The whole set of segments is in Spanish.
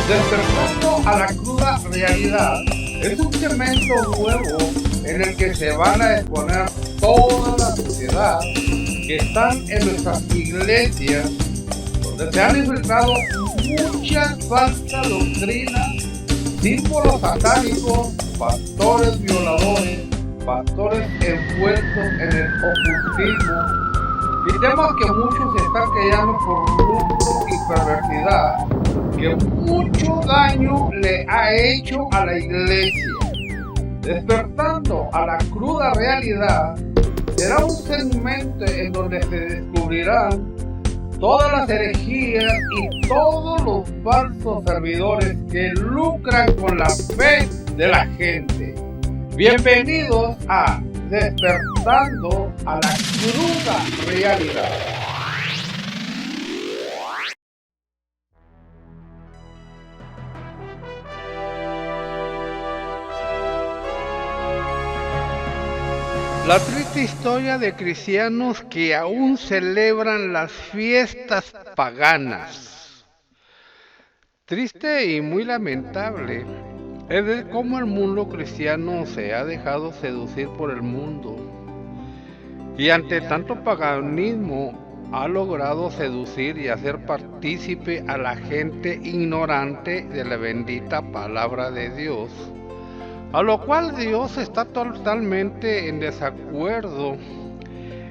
Despertando a la cruda realidad es un segmento nuevo en el que se van a exponer toda la sociedad que están en nuestras iglesias, donde se han infiltrado muchas falsas doctrinas, símbolos satánicos, pastores violadores, pastores envueltos en el ocultismo y temas que muchos se están callando por lucro y perversidad, que mucho daño le ha hecho a la iglesia. Despertando a la cruda realidad será un segmento en donde se descubrirán todas las herejías y todos los falsos servidores que lucran con la fe de la gente. Bienvenidos a Despertando a la cruda realidad. La triste historia de cristianos que aún celebran las fiestas paganas. Triste y muy lamentable es ver cómo el mundo cristiano se ha dejado seducir por el mundo y ante tanto paganismo ha logrado seducir y hacer partícipe a la gente ignorante de la bendita palabra de Dios. A lo cual Dios está totalmente en desacuerdo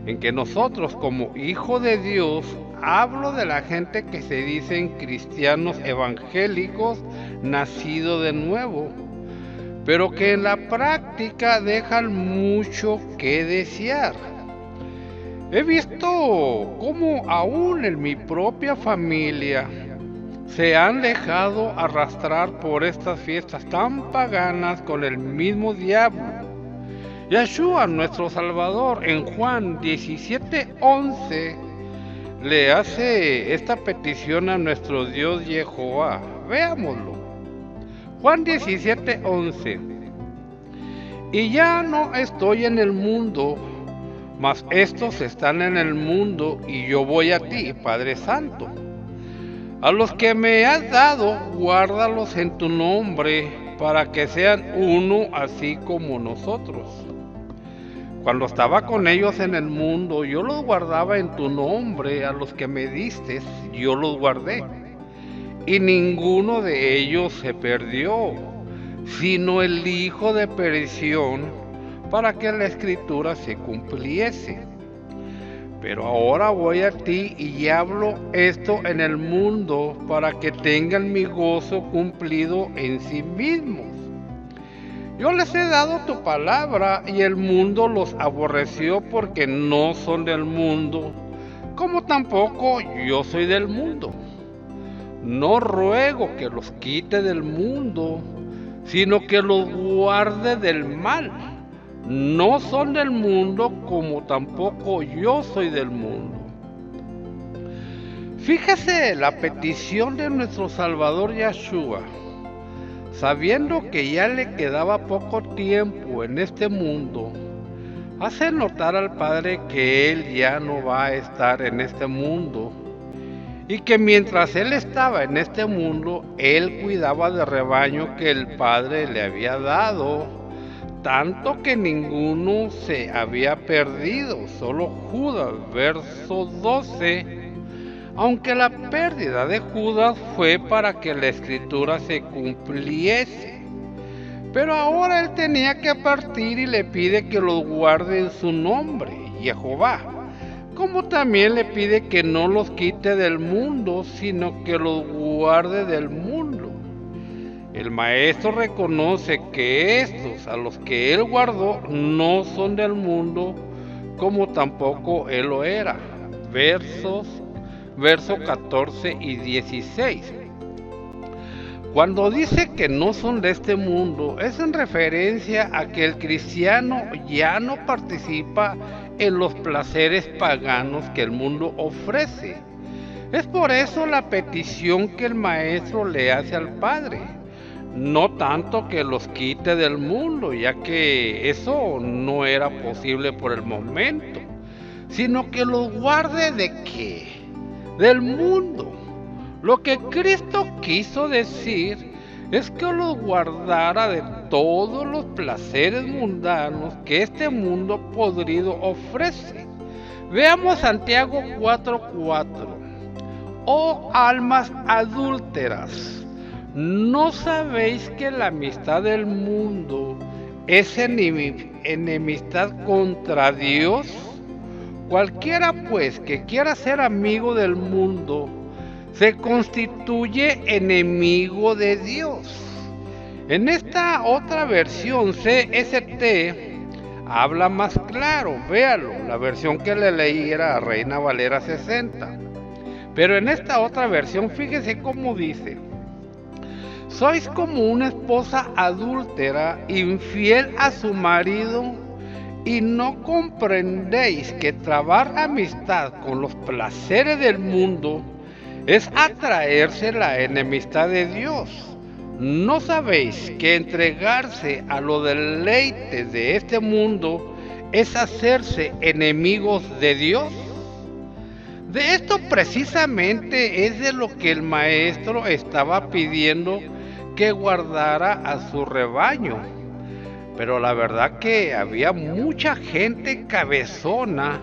en que nosotros como hijos de Dios, hablo de la gente que se dicen cristianos evangélicos nacidos de nuevo, pero que en la práctica dejan mucho que desear. He visto cómo aún en mi propia familia se han dejado arrastrar por estas fiestas tan paganas con el mismo diablo. Yeshua, nuestro Salvador, en Juan 17:11, le hace esta petición a nuestro Dios Jehová. Veámoslo. Juan 17:11. Y ya no estoy en el mundo, mas estos están en el mundo, y yo voy a ti, Padre Santo. A los que me has dado, guárdalos en tu nombre, para que sean uno así como nosotros. Cuando estaba con ellos en el mundo, yo los guardaba en tu nombre, a los que me diste, yo los guardé. Y ninguno de ellos se perdió, sino el hijo de perdición, para que la escritura se cumpliese. Pero ahora voy a ti y hablo esto en el mundo para que tengan mi gozo cumplido en sí mismos. Yo les he dado tu palabra y el mundo los aborreció porque no son del mundo, como tampoco yo soy del mundo. No ruego que los quite del mundo, sino que los guarde del mal. No son del mundo como tampoco yo soy del mundo. Fíjese la petición de nuestro Salvador Yeshua, sabiendo que ya le quedaba poco tiempo en este mundo, hace notar al Padre que Él ya no va a estar en este mundo y que mientras Él estaba en este mundo, Él cuidaba del rebaño que el Padre le había dado, tanto que ninguno se había perdido, solo Judas, verso 12, aunque la pérdida de Judas fue para que la escritura se cumpliese. Pero ahora él tenía que partir y le pide que los guarde en su nombre, Jehová, como también le pide que no los quite del mundo, sino que los guarde del mundo. El maestro reconoce que estos a los que él guardó no son del mundo, como tampoco él lo era. Versos 14 y 16. Cuando dice que no son de este mundo, es en referencia a que el cristiano ya no participa en los placeres paganos que el mundo ofrece. Es por eso la petición que el maestro le hace al Padre. No tanto que los quite del mundo, ya que eso no era posible por el momento, sino que los guarde ¿de qué? Del mundo. Lo que Cristo quiso decir es que los guardara de todos los placeres mundanos que este mundo podrido ofrece. Veamos Santiago 4:4. Oh almas adúlteras, ¿no sabéis que la amistad del mundo es enemistad contra Dios? Cualquiera pues que quiera ser amigo del mundo se constituye enemigo de Dios. En esta otra versión, CST, habla más claro, véalo, la versión que le leí era Reina Valera 60. Pero en esta otra versión, fíjese cómo dice: sois como una esposa adúltera, infiel a su marido, y no comprendéis que trabar amistad con los placeres del mundo es atraerse la enemistad de Dios. ¿No sabéis que entregarse a los deleites de este mundo es hacerse enemigos de Dios? De esto precisamente es de lo que el maestro estaba pidiendo que guardara a su rebaño. Pero la verdad que había mucha gente cabezona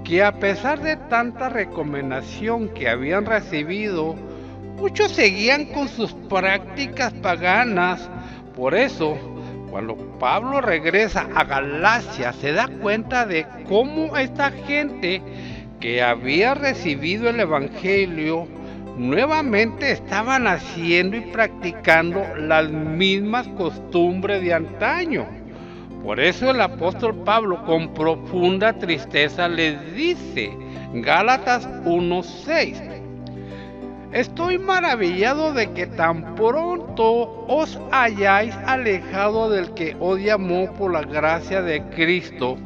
que, a pesar de tanta recomendación que habían recibido, muchos seguían con sus prácticas paganas. Por eso, cuando Pablo regresa a Galacia, se da cuenta de cómo esta gente que había recibido el Evangelio nuevamente estaban haciendo y practicando las mismas costumbres de antaño. Por eso el apóstol Pablo, con profunda tristeza, les dice, Gálatas 1:6, estoy maravillado de que tan pronto os hayáis alejado del que os llamó por la gracia de Cristo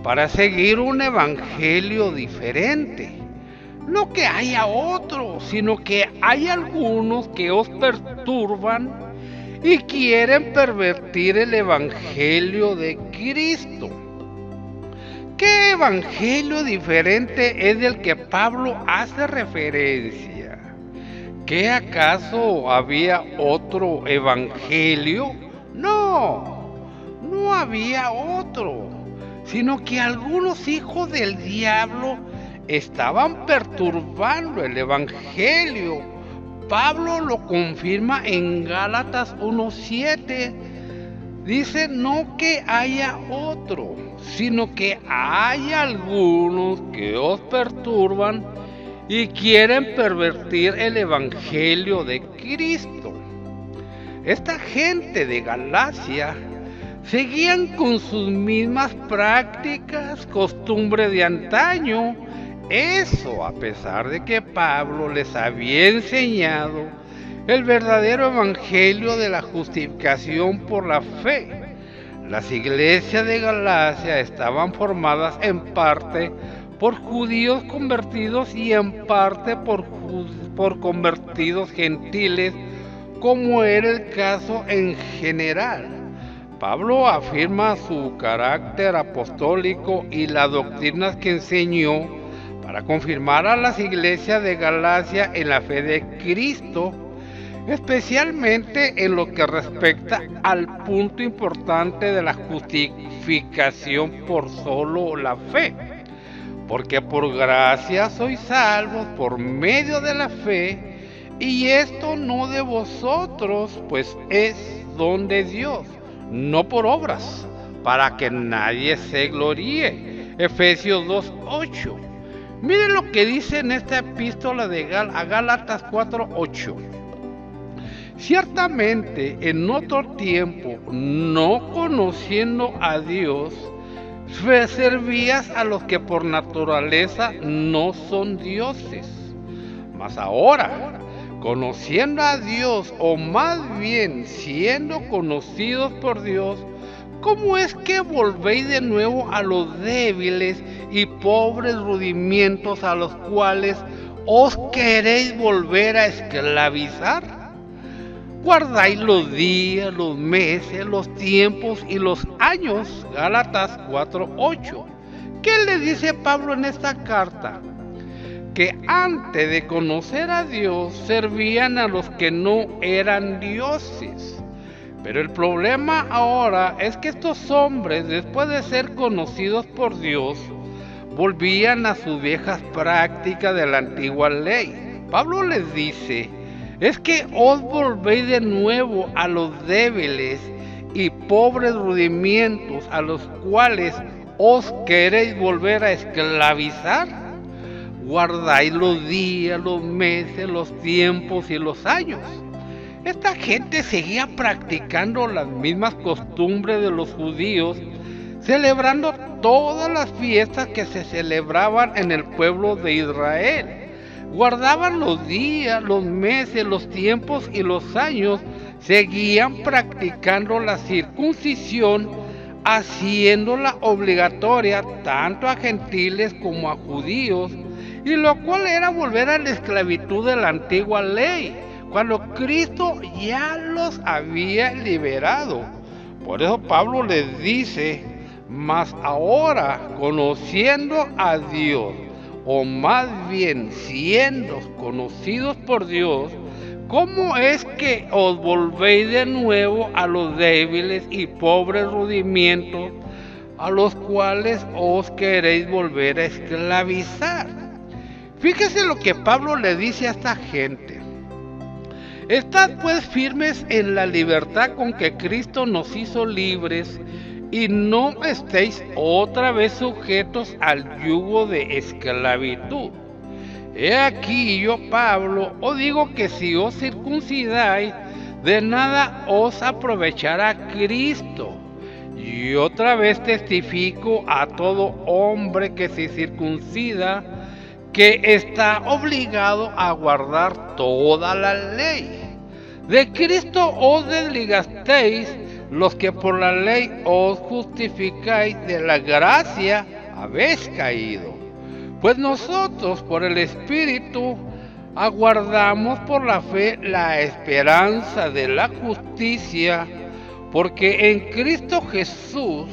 para seguir un evangelio diferente. No que haya otro, sino que hay algunos que os perturban y quieren pervertir el evangelio de Cristo. ¿Qué evangelio diferente es del que Pablo hace referencia? ¿Qué acaso había otro evangelio? No, no había otro, sino que algunos hijos del diablo estaban perturbando el evangelio. Pablo lo confirma en Gálatas 1:7. Dice, no que haya otro, sino que hay algunos que os perturban y quieren pervertir el evangelio de Cristo. Esta gente de Galacia seguían con sus mismas prácticas, costumbres de antaño. Eso a pesar de que Pablo les había enseñado el verdadero evangelio de la justificación por la fe. Las iglesias de Galacia estaban formadas en parte por judíos convertidos y en parte por convertidos gentiles, como era el caso en general. Pablo afirma su carácter apostólico y las doctrinas que enseñó para confirmar a las iglesias de Galacia en la fe de Cristo, especialmente en lo que respecta al punto importante de la justificación por solo la fe. Porque por gracia sois salvos por medio de la fe, y esto no de vosotros, pues es don de Dios, no por obras, para que nadie se gloríe. Efesios 2:8. Miren lo que dice en esta epístola a Gálatas 4:8. Ciertamente en otro tiempo, no conociendo a Dios, servías a los que por naturaleza no son dioses. Mas ahora, conociendo a Dios, o más bien siendo conocidos por Dios, ¿cómo es que volvéis de nuevo a los débiles y pobres rudimientos a los cuales os queréis volver a esclavizar? Guardáis los días, los meses, los tiempos y los años. Gálatas 4:8. ¿Qué le dice Pablo en esta carta? que antes de conocer a Dios servían a los que no eran dioses. Pero el problema ahora es que estos hombres, después de ser conocidos por Dios, volvían a sus viejas prácticas de la antigua ley. Pablo les dice, es que os volvéis de nuevo a los débiles y pobres rudimientos a los cuales os queréis volver a esclavizar. Guardáis los días, los meses, los tiempos y los años. Esta gente seguía practicando las mismas costumbres de los judíos, celebrando todas las fiestas que se celebraban en el pueblo de Israel. Guardaban los días, los meses, los tiempos y los años, seguían practicando la circuncisión, haciéndola obligatoria tanto a gentiles como a judíos, y lo cual era volver a la esclavitud de la antigua ley, cuando Cristo ya los había liberado. Por eso Pablo les dice, mas ahora conociendo a Dios, o más bien siendo conocidos por Dios, ¿cómo es que os volvéis de nuevo a los débiles y pobres rudimientos a los cuales os queréis volver a esclavizar? Fíjese lo que Pablo le dice a esta gente. Estad pues firmes en la libertad con que Cristo nos hizo libres, y no estéis otra vez sujetos al yugo de esclavitud. He aquí yo, Pablo, os digo que si os circuncidáis, de nada os aprovechará Cristo. Y otra vez testifico a todo hombre que se circuncida, que está obligado a guardar toda la ley. De Cristo os desligasteis, los que por la ley os justificáis, de la gracia habéis caído. Pues nosotros por el Espíritu aguardamos por la fe la esperanza de la justicia, porque en Cristo Jesús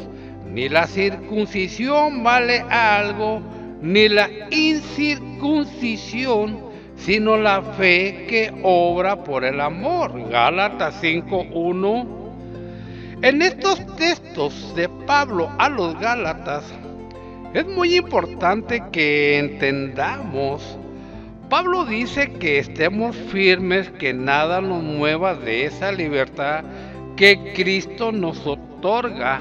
ni la circuncisión vale algo, ni la incircuncisión, sino la fe que obra por el amor. Gálatas 5:1. En estos textos de Pablo a los Gálatas, es muy importante que entendamos. Pablo dice que estemos firmes, que nada nos mueva de esa libertad que Cristo nos otorga,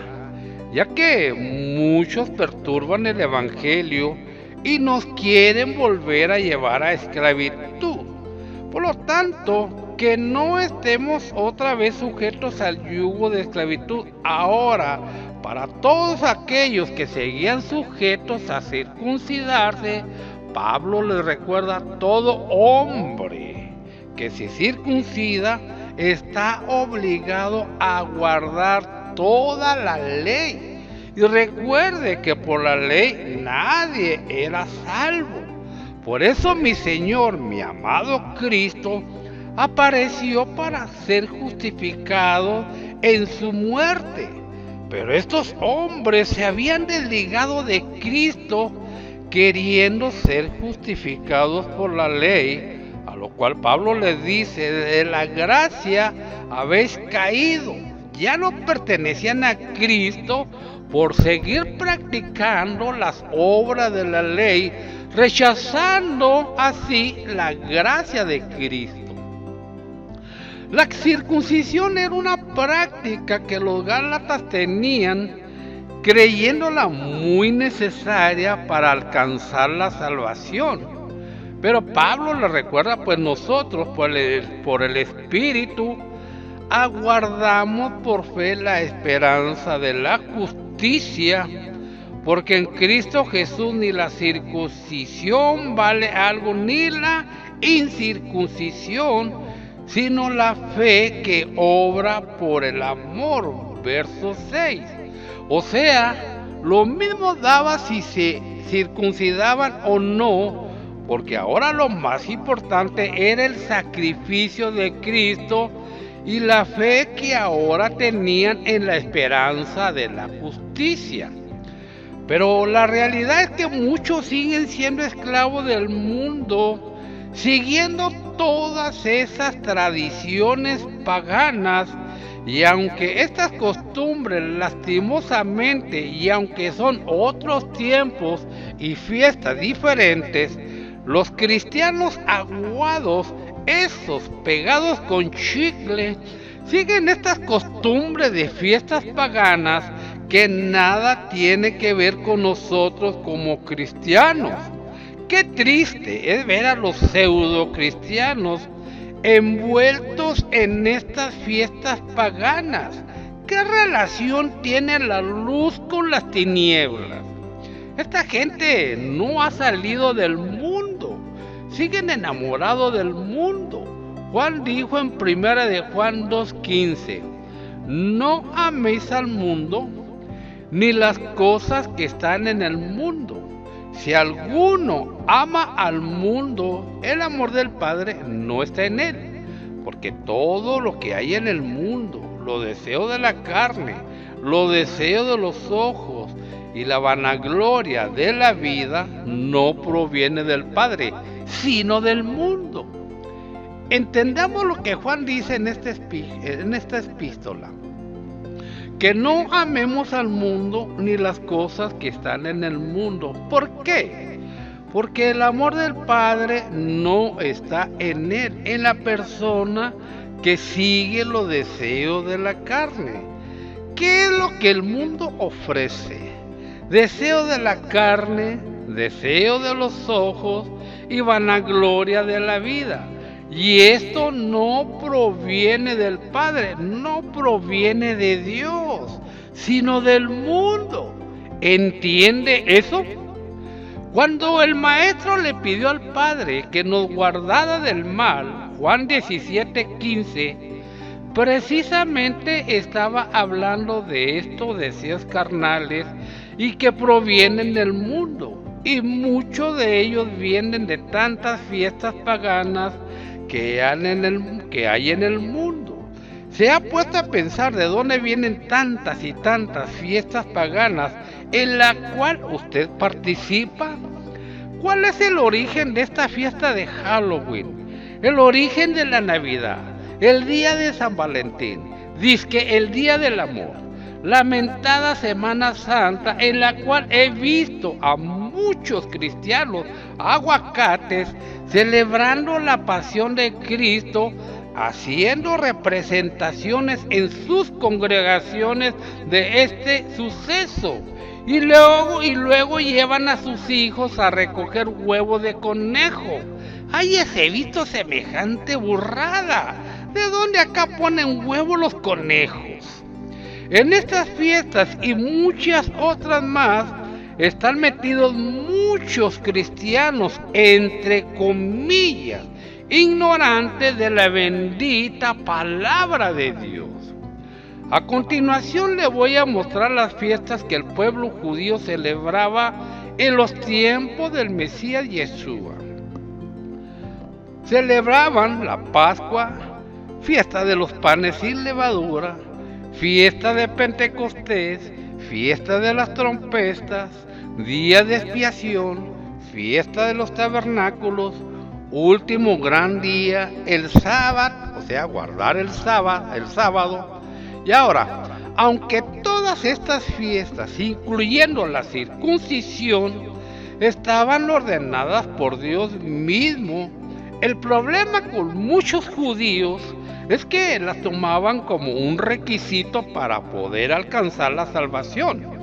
ya que muchos perturban el Evangelio y nos quieren volver a llevar a esclavitud. Por lo tanto, que no estemos otra vez sujetos al yugo de esclavitud. Ahora, para todos aquellos que seguían sujetos a circuncidarse, Pablo les recuerda: todo hombre que se circuncida está obligado a guardar toda la ley. Y recuerde que por la ley nadie era salvo. Por eso mi Señor, mi amado Cristo, apareció para ser justificado en su muerte. Pero estos hombres se habían desligado de Cristo, queriendo ser justificados por la ley, a lo cual Pablo les dice: de la gracia habéis caído. Ya no pertenecían a Cristo por seguir practicando las obras de la ley, rechazando así la gracia de Cristo. La circuncisión era una práctica que los gálatas tenían, creyéndola muy necesaria para alcanzar la salvación. Pero Pablo les recuerda: pues nosotros por el Espíritu aguardamos por fe la esperanza de la justicia, porque en Cristo Jesús ni la circuncisión vale algo, ni la incircuncisión, sino la fe que obra por el amor. Verso 6. O sea, lo mismo daba si se circuncidaban o no, porque ahora lo más importante era el sacrificio de Cristo y la fe que ahora tenían en la esperanza de la justicia. Pero la realidad es que muchos siguen siendo esclavos del mundo, siguiendo todas esas tradiciones paganas, y aunque estas costumbres lastimosamente, y aunque son otros tiempos y fiestas diferentes, los cristianos aguados, esos pegados con chicle, siguen estas costumbres de fiestas paganas que nada tiene que ver con nosotros como cristianos. Qué triste es ver a los pseudo cristianos envueltos en estas fiestas paganas. ¿Qué relación tiene la luz con las tinieblas? Esta gente no ha salido del mundo, siguen enamorados del mundo. Juan dijo en 1 de Juan 2:15, no améis al mundo, ni las cosas que están en el mundo. Si alguno ama al mundo, el amor del Padre no está en él, porque todo lo que hay en el mundo, los deseos de la carne, los deseos de los ojos y la vanagloria de la vida, no proviene del Padre, sino del mundo. Entendamos lo que Juan dice en esta epístola. Que no amemos al mundo ni las cosas que están en el mundo. ¿Por qué? Porque el amor del Padre no está en él, en la persona que sigue los deseos de la carne. ¿Qué es lo que el mundo ofrece? Deseo de la carne, deseo de los ojos y vanagloria de la vida. Y esto no proviene del Padre, no proviene de Dios, sino del mundo. ¿Entiende eso? Cuando el Maestro le pidió al Padre que nos guardara del mal, Juan 17:15, precisamente estaba hablando de estos deseos carnales y que provienen del mundo. Y muchos de ellos vienen de tantas fiestas paganas que hay en el mundo. ¿Se ha puesto a pensar de dónde vienen tantas y tantas fiestas paganas en la cual usted participa? ¿Cuál es el origen de esta fiesta de Halloween? El origen de la Navidad, el día de San Valentín, dizque el día del amor, la mentada Semana Santa, en la cual he visto a muchos cristianos aguacates celebrando la pasión de Cristo, haciendo representaciones en sus congregaciones de este suceso, y luego llevan a sus hijos a recoger huevos de conejo. ¡Ay, he visto semejante burrada! ¿De dónde acá ponen huevos los conejos? En estas fiestas y muchas otras más están metidos muchos cristianos, entre comillas, ignorantes de la bendita palabra de Dios. A continuación le voy a mostrar las fiestas que el pueblo judío celebraba en los tiempos del Mesías Yeshua. Celebraban la Pascua, fiesta de los panes sin levadura, fiesta de Pentecostés, fiesta de las trompetas, día de expiación, fiesta de los tabernáculos, último gran día, el sábado, o sea, guardar el sábado. Y ahora, aunque todas estas fiestas, incluyendo la circuncisión, estaban ordenadas por Dios mismo, el problema con muchos judíos es que las tomaban como un requisito para poder alcanzar la salvación.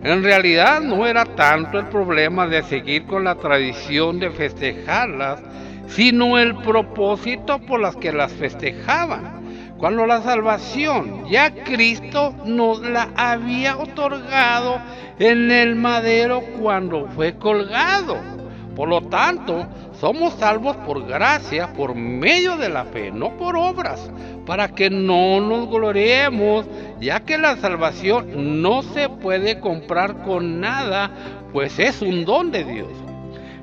En realidad no era tanto el problema de seguir con la tradición de festejarlas, sino el propósito por las que las festejaban. Cuando la salvación ya Cristo nos la había otorgado en el madero cuando fue colgado. Por lo tanto, somos salvos por gracia, por medio de la fe, no por obras, para que no nos gloriemos, ya que la salvación no se puede comprar con nada, pues es un don de Dios.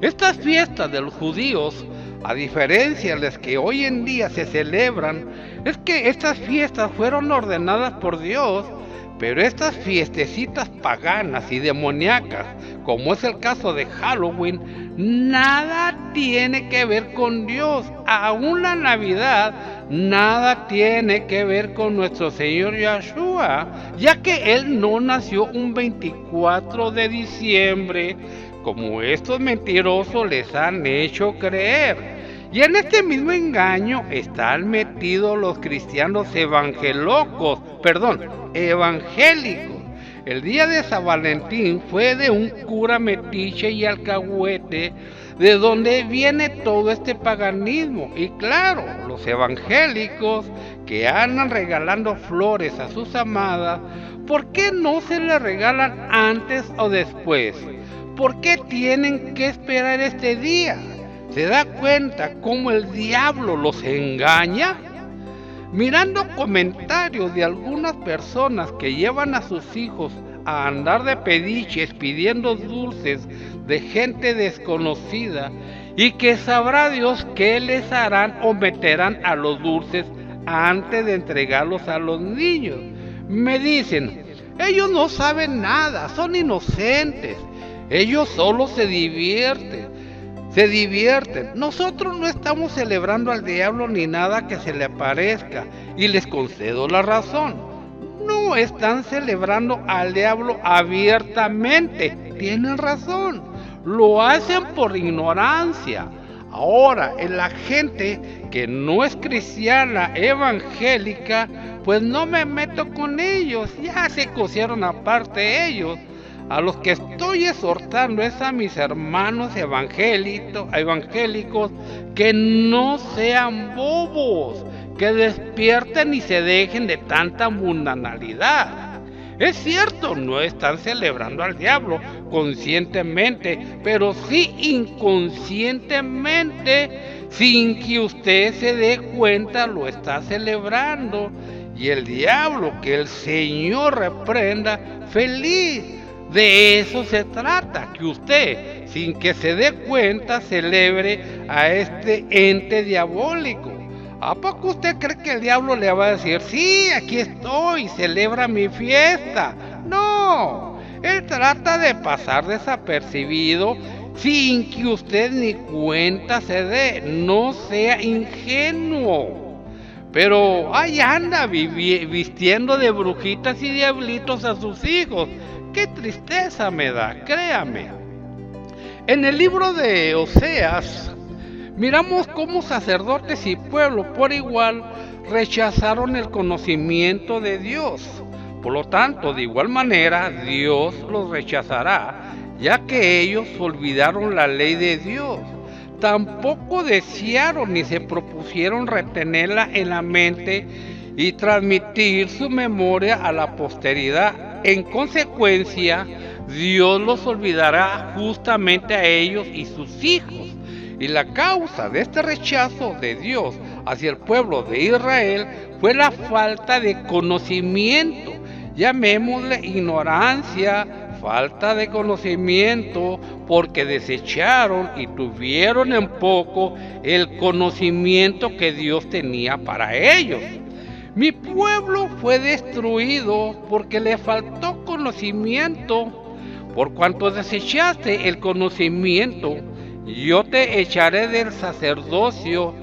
Estas fiestas de los judíos, a diferencia de las que hoy en día se celebran, es que estas fiestas fueron ordenadas por Dios Pero estas fiestecitas paganas y demoníacas, como es el caso de Halloween, nada tiene que ver con Dios. Aún la Navidad nada tiene que ver con nuestro Señor Yahshua, ya que Él no nació un 24 de diciembre, como estos mentirosos les han hecho creer. Y en este mismo engaño están metidos los cristianos evangélicos. El día de San Valentín fue de un cura metiche y alcahuete, de donde viene todo este paganismo. Y claro, los evangélicos que andan regalando flores a sus amadas, ¿por qué no se les regalan antes o después? ¿Por qué tienen que esperar este día? ¿Se da cuenta cómo el diablo los engaña? Mirando comentarios de algunas personas que llevan a sus hijos a andar de pediches pidiendo dulces de gente desconocida, y que sabrá Dios qué les harán o meterán a los dulces antes de entregarlos a los niños. Me dicen, ellos no saben nada, son inocentes, ellos solo se divierten. Nosotros no estamos celebrando al diablo ni nada que se le parezca, y les concedo la razón. No están celebrando al diablo abiertamente, tienen razón, lo hacen por ignorancia. Ahora, en la gente que no es cristiana evangélica, pues no me meto con ellos, ya se cosieron aparte ellos. A los que estoy exhortando es a mis hermanos evangélicos que no sean bobos, que despierten y se dejen de tanta mundanalidad. Es cierto, no están celebrando al diablo conscientemente, pero sí inconscientemente, sin que usted se dé cuenta, lo está celebrando. Y el diablo, que el Señor reprenda, feliz. De eso se trata, que usted, sin que se dé cuenta, celebre a este ente diabólico. ¿A poco usted cree que el diablo le va a decir, sí, aquí estoy, celebra mi fiesta? No, él trata de pasar desapercibido sin que usted ni cuenta se dé, no sea ingenuo. Pero ahí anda vistiendo de brujitas y diablitos a sus hijos. ¡Qué tristeza me da! Créame. En el libro de Oseas, miramos cómo sacerdotes y pueblo por igual rechazaron el conocimiento de Dios. Por lo tanto, de igual manera, Dios los rechazará, ya que ellos olvidaron la ley de Dios. Tampoco desearon ni se propusieron retenerla en la mente y transmitir su memoria a la posteridad. En consecuencia, Dios los olvidará justamente a ellos y sus hijos. Y la causa de este rechazo de Dios hacia el pueblo de Israel fue la falta de conocimiento. Llamémosle ignorancia, falta de conocimiento, porque desecharon y tuvieron en poco el conocimiento que Dios tenía para ellos. Mi pueblo fue destruido porque le faltó conocimiento. Por cuanto desechaste el conocimiento, yo te echaré del sacerdocio,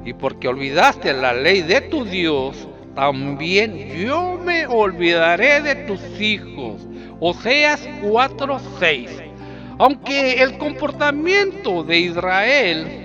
y porque olvidaste la ley de tu Dios, también yo me olvidaré de tus hijos. Oseas 4:6. Aunque el comportamiento de Israel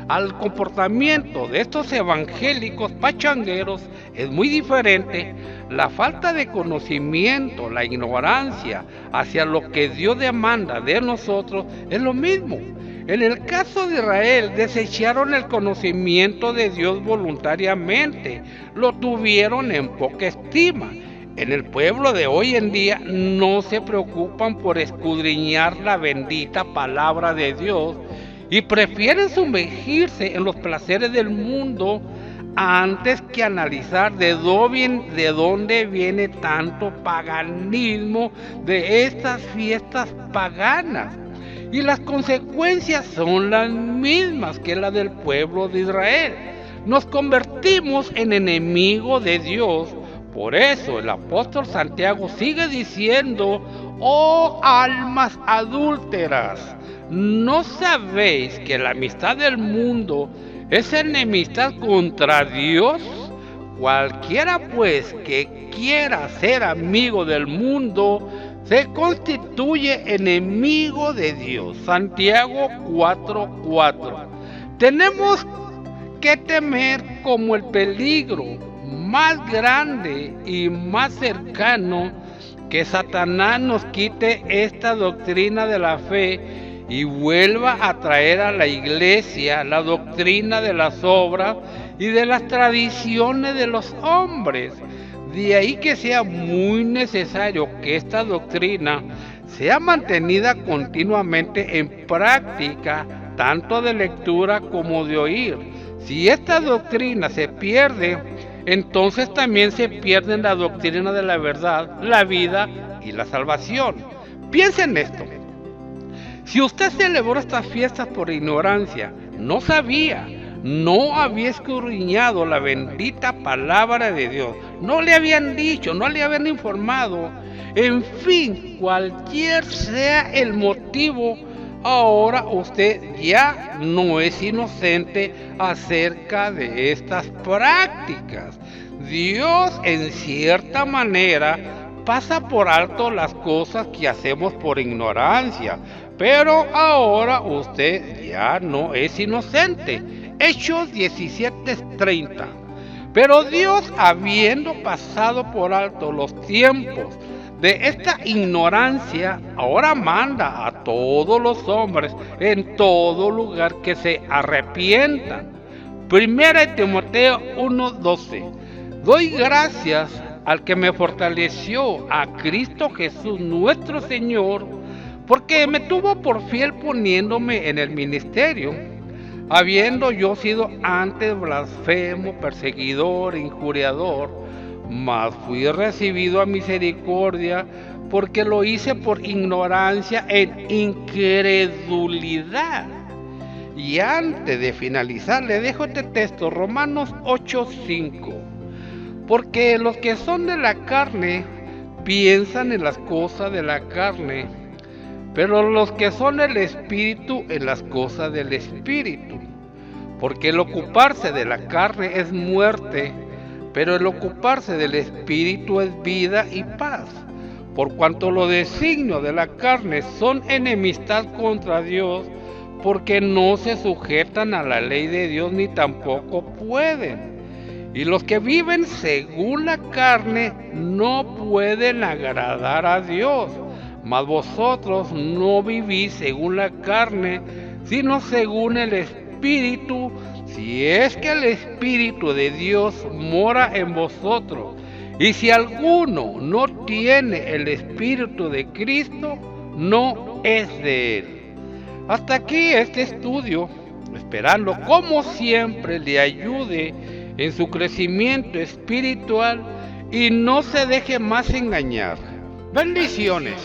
al comportamiento de estos evangélicos pachangueros es muy diferente, la falta de conocimiento, la ignorancia hacia lo que Dios demanda de nosotros es lo mismo. En el caso de Israel, desecharon el conocimiento de Dios voluntariamente, lo tuvieron en poca estima. En el pueblo de hoy en día no se preocupan por escudriñar la bendita palabra de Dios y prefieren sumergirse en los placeres del mundo antes que analizar de dónde viene tanto paganismo de estas fiestas paganas. Y las consecuencias son las mismas que las del pueblo de Israel. Nos convertimos en enemigos de Dios Por eso el apóstol Santiago sigue diciendo: oh almas adúlteras, ¿no sabéis que la amistad del mundo es enemistad contra Dios? Cualquiera pues que quiera ser amigo del mundo se constituye enemigo de Dios. Santiago 4:4. Tenemos que temer como el peligro más grande y más cercano que Satanás nos quite esta doctrina de la fe y vuelva a traer a la iglesia la doctrina de las obras y de las tradiciones de los hombres. De ahí que sea muy necesario que esta doctrina sea mantenida continuamente en práctica, tanto de lectura como de oír. Si esta doctrina se pierde, entonces también se pierde la doctrina de la verdad, la vida y la salvación. Piensen en esto. Si usted celebró estas fiestas por ignorancia, no sabía, no había escudriñado la bendita palabra de Dios, no le habían dicho, no le habían informado, en fin, cualquier sea el motivo, ahora usted ya no es inocente acerca de estas prácticas. Dios, en cierta manera, pasa por alto las cosas que hacemos por ignorancia, pero ahora usted ya no es inocente. Hechos 17:30. Pero Dios, habiendo pasado por alto los tiempos de esta ignorancia, ahora manda a todos los hombres en todo lugar que se arrepientan. 1 Timoteo 1:12. Doy gracias al que me fortaleció, a Cristo Jesús nuestro Señor, porque me tuvo por fiel poniéndome en el ministerio, habiendo yo sido antes blasfemo, perseguidor, injuriador, mas fui recibido a misericordia, porque lo hice por ignorancia en incredulidad. Y antes de finalizar, le dejo este texto, Romanos 8:5. Porque los que son de la carne piensan en las cosas de la carne, pero los que son del Espíritu en las cosas del Espíritu. Porque el ocuparse de la carne es muerte, pero el ocuparse del Espíritu es vida y paz. Por cuanto los designios de la carne son enemistad contra Dios, porque no se sujetan a la ley de Dios ni tampoco pueden. Y los que viven según la carne no pueden agradar a Dios. Mas vosotros no vivís según la carne, sino según el Espíritu, si es que el Espíritu de Dios mora en vosotros. Y si alguno no tiene el Espíritu de Cristo, no es de él. Hasta aquí este estudio, esperando como siempre le ayude en su crecimiento espiritual y no se deje más engañar. Bendiciones.